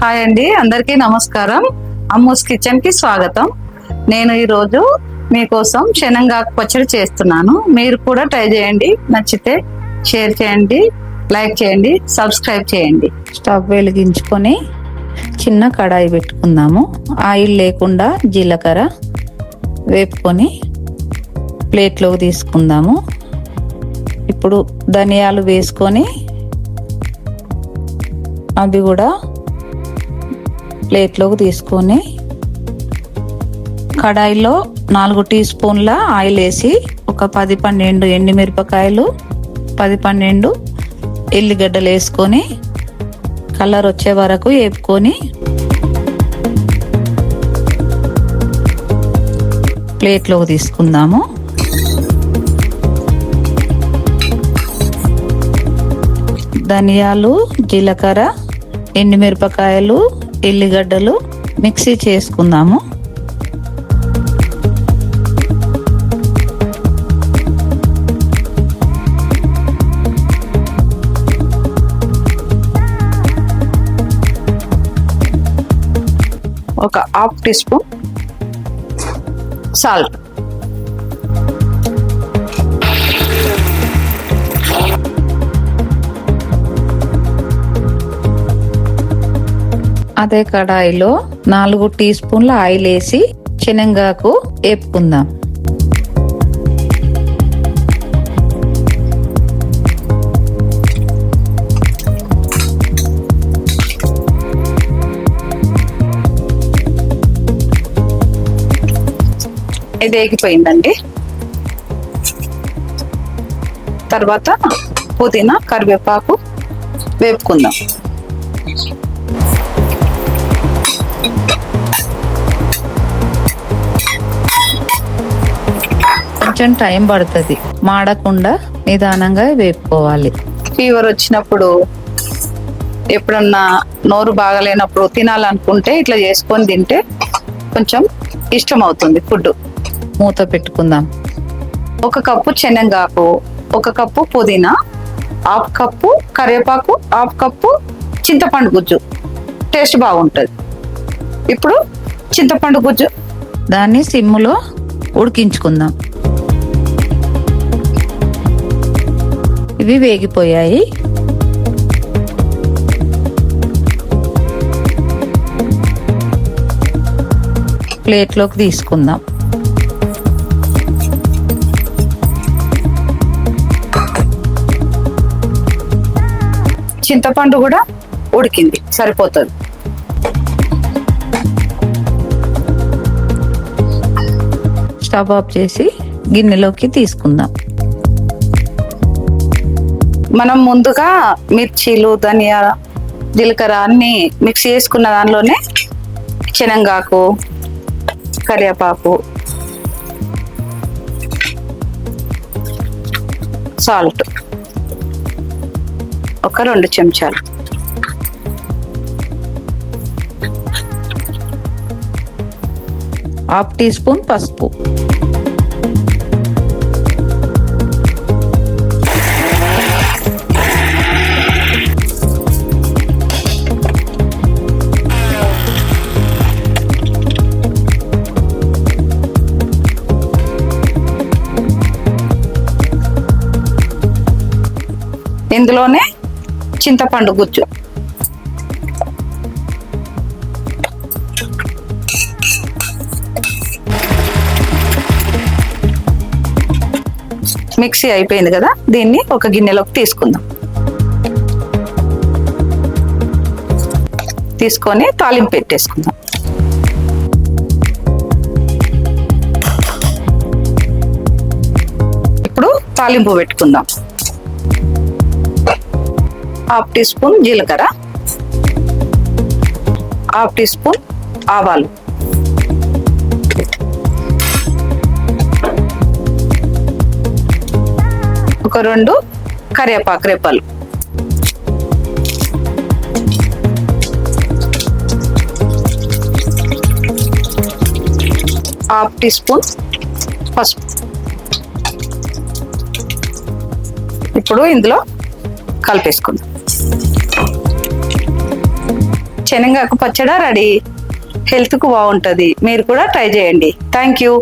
Hi అండి, అందరికీ నమస్కారం. అమ్మూస్ కిచెన్ కి స్వాగతం. నేను ఈరోజు మీకోసం శనగకాకు పచ్చడి చేస్తున్నాను. మీరు కూడా ట్రై చేయండి. నచ్చితే షేర్ చేయండి, లైక్ చేయండి, సబ్స్క్రైబ్ చేయండి. స్టవ్ వెలిగించుకొని చిన్న కడాయి పెట్టుకుందాము. ఆయిల్ లేకుండా జీలకర్ర వేపుకొని ప్లేట్లోకి తీసుకుందాము. ఇప్పుడు ధనియాలు వేసుకొని అవి కూడా ప్లేట్లోకి తీసుకొని కడాయిలో 4 టీ స్పూన్ల ఆయిల్ వేసి ఒక 10-12 ఎండుమిరపకాయలు 10-12 ఎల్లిగడ్డలు వేసుకొని కలర్ వచ్చే వరకు వేపుకొని ప్లేట్లోకి తీసుకుందాము. ధనియాలు, జీలకర్ర, ఎండుమిరపకాయలు, ఎల్లిగడ్డలు మిక్సీ చేసుకుందాము. ఒక హాఫ్ టీ స్పూన్ సాల్ట్, అదే కడాయిలో 4 టీ స్పూన్ల ఆయిల్ వేసి శనగకాకు వేపుకుందాం. ఇది వేగిపోయిందండి. తర్వాత పుదీనా, కరివేపాకు వేపుకుందాం. కొంచెం టైం పడుతుంది, మాడకుండా నిదానంగా వేపుకోవాలి. ఫీవర్ వచ్చినప్పుడు, ఎప్పుడన్నా నోరు బాగలేనప్పుడు తినాలనుకుంటే ఇట్లా చేసుకొని తింటే కొంచెం ఇష్టం అవుతుంది ఫుడ్. మూత పెట్టుకుందాం. 1 కప్పు శనగకాకు, 1 కప్పు పుదీనా, 1/2 కప్పు కరివేపాకు, 1/2 కప్పు చింతపండు గుజ్జు. టేస్ట్ బాగుంటుంది. ఇప్పుడు చింతపండు గుజ్జు దాన్ని సిమ్ములో ఉడికించుకుందాం. ఇవి వేగిపోయాయి. ప్లేట్లోకి తీసుకుందాం. చింతపండు కూడా ఉడికింది, సరిపోతుంది. స్టవ్ ఆఫ్ చేసి గిన్నెలోకి తీసుకుందాం. మనం ముందుగా మిర్చీలు, ధనియా, జీలకర్ర అన్ని మిక్స్ చేసుకున్న దానిలోనే శనగకాకు, కరివేపాకు, సాల్ట్ ఒక 2 చెంచాలు, హాఫ్ టీ స్పూన్ పసుపు, ఇందులోనే చింతపండు గుజ్జు, మిక్సీ అయిపోయింది కదా, దీన్ని ఒక గిన్నెలోకి తీసుకుందాం. తీసుకొని తాలింపు పెట్టేసుకుందాం. ఇప్పుడు తాలింపు పెట్టుకుందాం. 1/2 టీ స్పూన్ జీలకర్ర, 1/2 టీ స్పూన్ ఆవాలు, ఒక 2 కరివేపాకు రెప్పలు, హాఫ్ టీ స్పూన్ పసుపు. ఇప్పుడు ఇందులో కలిపేసుకుందాం. శనగాకు పచ్చడి రెడీ. హెల్త్కు బాగుంటుంది. మీరు కూడా ట్రై చేయండి. Thank you.